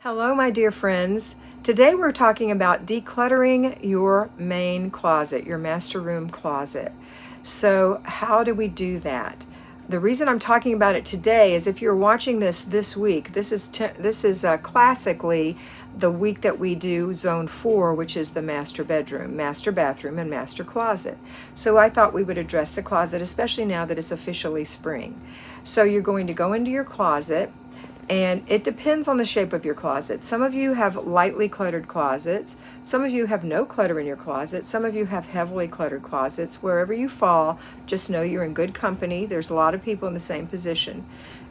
Hello, my dear friends. Today we're talking about decluttering your main closet, your master room closet. So how do we do that? The reason I'm talking about it today is if you're watching this week, this is classically the week that we do zone 4, which is the master bedroom, master bathroom, and master closet. So I thought we would address the closet, especially now that it's officially spring. So you're going to go into your closet. And it depends on the shape of your closet. Some of you have lightly cluttered closets. Some of you have no clutter in your closet. Some of you have heavily cluttered closets. Wherever you fall, just know you're in good company. There's a lot of people in the same position.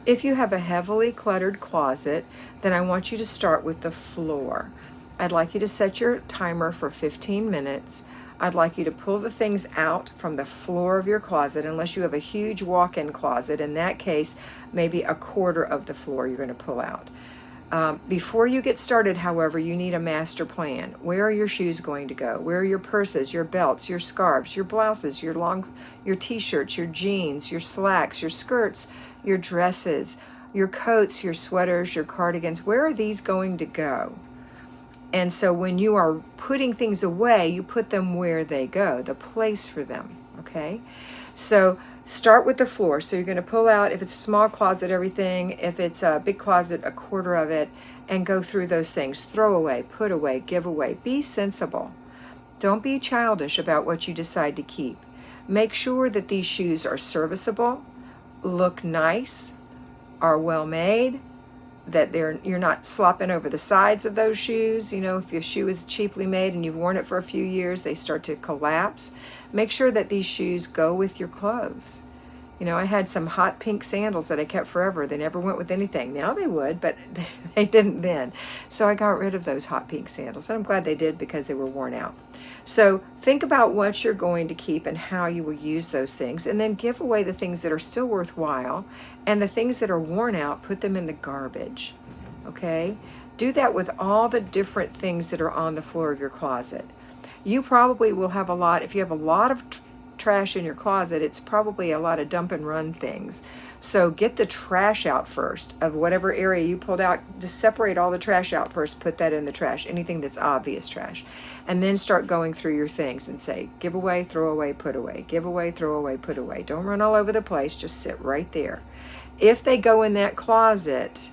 If you have a heavily cluttered closet, then I want you to start with the floor. I'd like you to set your timer for 15 minutes. I'd like you to pull the things out from the floor of your closet, unless you have a huge walk-in closet. In that case, maybe a quarter of the floor you're going to pull out. Before you get started, however, you need a master plan. Where are your shoes going to go? Where are your purses, your belts, your scarves, your blouses, your t-shirts, your jeans, your slacks, your skirts, your dresses, your coats, your sweaters, your cardigans? Where are these going to go? And so when you are putting things away, you put them where they go, the place for them, okay? So start with the floor. So you're going to pull out, if it's a small closet, everything. If it's a big closet, a quarter of it, and go through those things. Throw away, put away, give away. Be sensible. Don't be childish about what you decide to keep. Make sure that these shoes are serviceable, look nice, are well made, that you're not slopping over the sides of those shoes. You know, if your shoe is cheaply made and you've worn it for a few years, they start to collapse. Make sure that these shoes go with your clothes. You know, I had some hot pink sandals that I kept forever. They never went with anything. Now they would, but they didn't then. So I got rid of those hot pink sandals. And I'm glad they did, because they were worn out. So think about what you're going to keep and how you will use those things, and then give away the things that are still worthwhile, and the things that are worn out, put them in the garbage, okay? Do that with all the different things that are on the floor of your closet. You probably will have a lot, if you have a lot of trash in your closet, it's probably a lot of dump and run things. So get the trash out first of whatever area you pulled out. Just separate all the trash out first, put that in the trash, anything that's obvious trash. And then start going through your things and say, give away, throw away, put away, give away, throw away, put away. Don't run all over the place, just sit right there. If they go in that closet,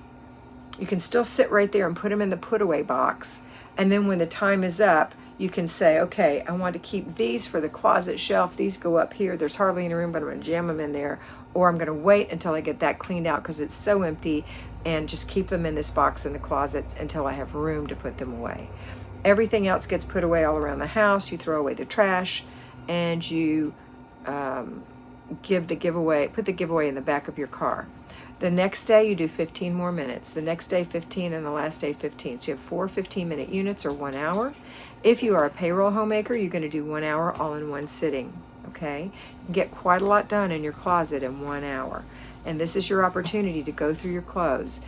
you can still sit right there and put them in the put away box. And then when the time is up, you can say, okay, I want to keep these for the closet shelf. These go up here. There's hardly any room, but I'm going to jam them in there. Or I'm going to wait until I get that cleaned out because it's so empty, and just keep them in this box in the closet until I have room to put them away. Everything else gets put away all around the house. You throw away the trash, and you put the giveaway in the back of your car. The next day you do 15 more minutes. The next day 15, and the last day 15. So you have 4 15-minute units, or 1 hour. If you are a payroll homemaker, you're going to do 1 hour all in one sitting. Okay? You can get quite a lot done in your closet in 1 hour. And this is your opportunity to go through your clothes.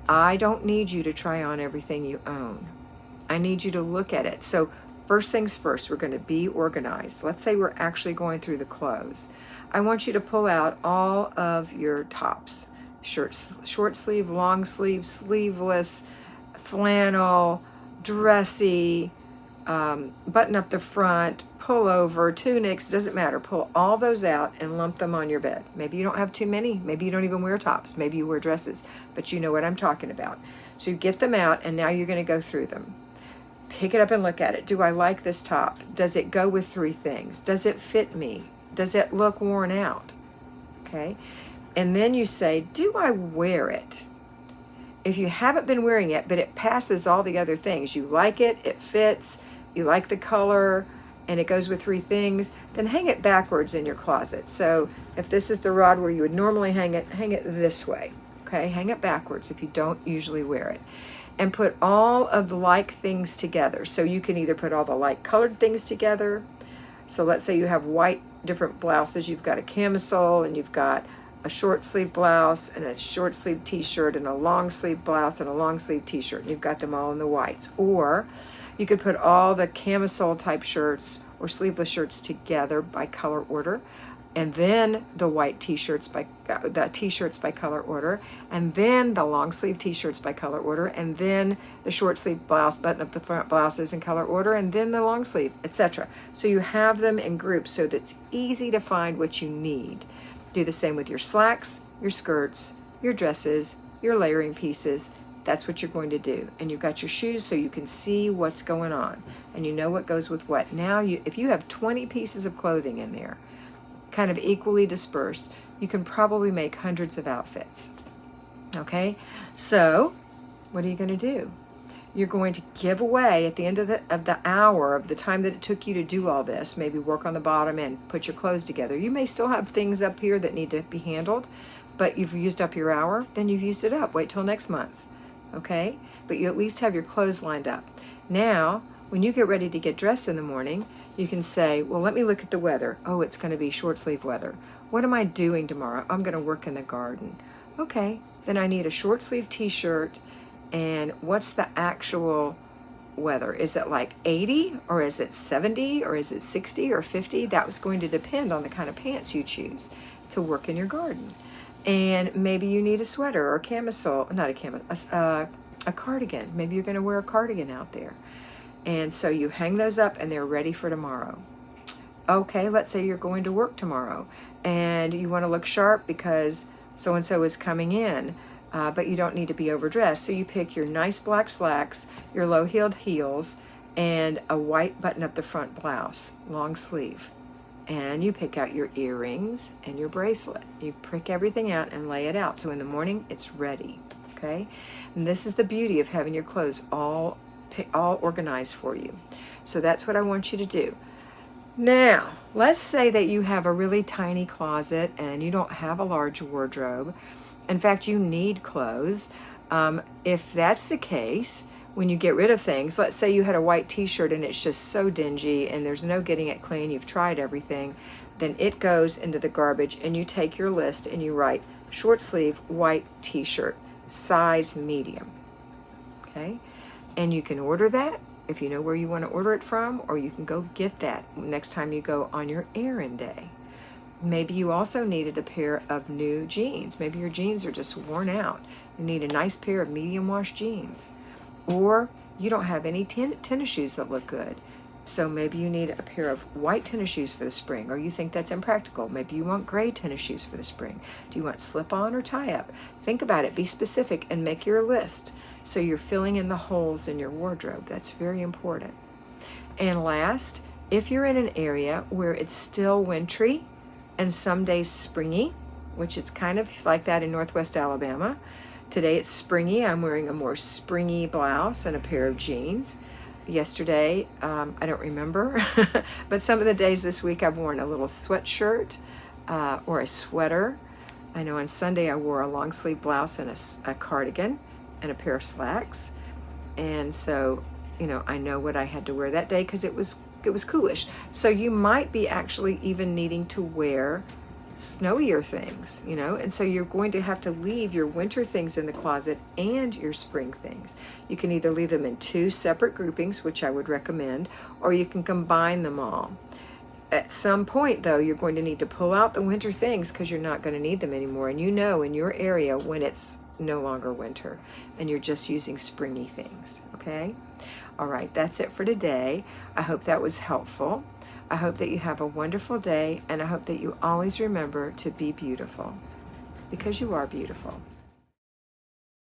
I don't need you to try on everything you own. I need you to look at it. So first things first, we're going to be organized. Let's say we're actually going through the clothes. I want you to pull out all of your tops. Short sleeve, long sleeve, sleeveless, flannel, dressy, button up the front, pull over, tunics, doesn't matter. Pull all those out and lump them on your bed. Maybe you don't have too many. Maybe you don't even wear tops. Maybe you wear dresses, but you know what I'm talking about. So you get them out, and now you're going to go through them. Pick it up and look at it. Do I like this top? Does it go with 3 things? Does it fit me? Does it look worn out? Okay. And then you say, do I wear it? If you haven't been wearing it, but it passes all the other things, you like it, it fits, you like the color, and it goes with 3 things, then hang it backwards in your closet. So if this is the rod where you would normally hang it this way. Okay, hang it backwards if you don't usually wear it. And put all of the like things together. So you can either put all the like colored things together. So let's say you have white different blouses. You've got a camisole, and you've got a short sleeve blouse, and a short sleeve t-shirt, and a long sleeve blouse, and a long sleeve t-shirt. You've got them all in the whites. Or you could put all the camisole type shirts or sleeveless shirts together by color order. and then the white t-shirts by the t-shirts by color order, and then the long sleeve t-shirts by color order, and then the short sleeve blouse, button up the front blouses in color order, and then the long sleeve, etc. So you have them in groups so that it's easy to find what you need. Do the same with your slacks, your skirts, your dresses, your layering pieces. That's what you're going to do. And you've got your shoes so you can see what's going on and you know what goes with what. Now, if you have 20 pieces of clothing in there, kind of equally dispersed, you can probably make hundreds of outfits. Okay, so what are you going to do? You're going to give away at the end of the hour of the time that it took you to do all this, maybe work on the bottom and put your clothes together. You may still have things up here that need to be handled, but you've used up your hour, then you've used it up. Wait till next month, okay? But you at least have your clothes lined up. Now, when you get ready to get dressed in the morning, you can say, well, let me look at the weather. Oh, it's going to be short sleeve weather. What am I doing tomorrow? I'm going to work in the garden. Okay, then I need a short sleeve t-shirt. And what's the actual weather? Is it like 80 or is it 70 or is it 60 or 50? That was going to depend on the kind of pants you choose to work in your garden. And maybe you need a sweater or a camisole, not a camisole, a cardigan. Maybe you're going to wear a cardigan out there. And so you hang those up and they're ready for tomorrow. Okay, let's say you're going to work tomorrow and you want to look sharp because so-and-so is coming in, but you don't need to be overdressed. So you pick your nice black slacks, your low-heeled heels, and a white button up the front blouse, long sleeve. And you pick out your earrings and your bracelet. You prick everything out and lay it out. So in the morning, it's ready, okay? And this is the beauty of having your clothes all organized for you. So that's what I want you to do. Now, let's say that you have a really tiny closet and you don't have a large wardrobe. In fact, you need clothes. If that's the case, when you get rid of things, let's say you had a white t-shirt and it's just so dingy and there's no getting it clean, you've tried everything, then it goes into the garbage and you take your list and you write short sleeve white t-shirt, size medium, okay? And you can order that if you know where you want to order it from, or you can go get that next time you go on your errand day. Maybe you also needed a pair of new jeans. Maybe your jeans are just worn out. You need a nice pair of medium wash jeans. Or you don't have any tennis shoes that look good. So maybe you need a pair of white tennis shoes for the spring, or you think that's impractical. Maybe you want gray tennis shoes for the spring. Do you want slip-on or tie-up? Think about it, be specific, and make your list so you're filling in the holes in your wardrobe. That's very important. And last, if you're in an area where it's still wintry and some days springy, which it's kind of like that in Northwest Alabama. Today it's springy. I'm wearing a more springy blouse and a pair of jeans. Yesterday, I don't remember, but some of the days this week I've worn a little sweatshirt or a sweater. I know on Sunday I wore a long sleeve blouse and a cardigan and a pair of slacks. And so, you know, I know what I had to wear that day because it was coolish. So you might be actually even needing to wear snowier things, you know, and so you're going to have to leave your winter things in the closet and your spring things. You can either leave them in two separate groupings, which I would recommend, or you can combine them all. At some point, though, you're going to need to pull out the winter things because you're not going to need them anymore. And you know in your area when it's no longer winter and you're just using springy things, okay? All right, that's it for today. I hope that was helpful. I hope that you have a wonderful day, and I hope that you always remember to be beautiful, because you are beautiful.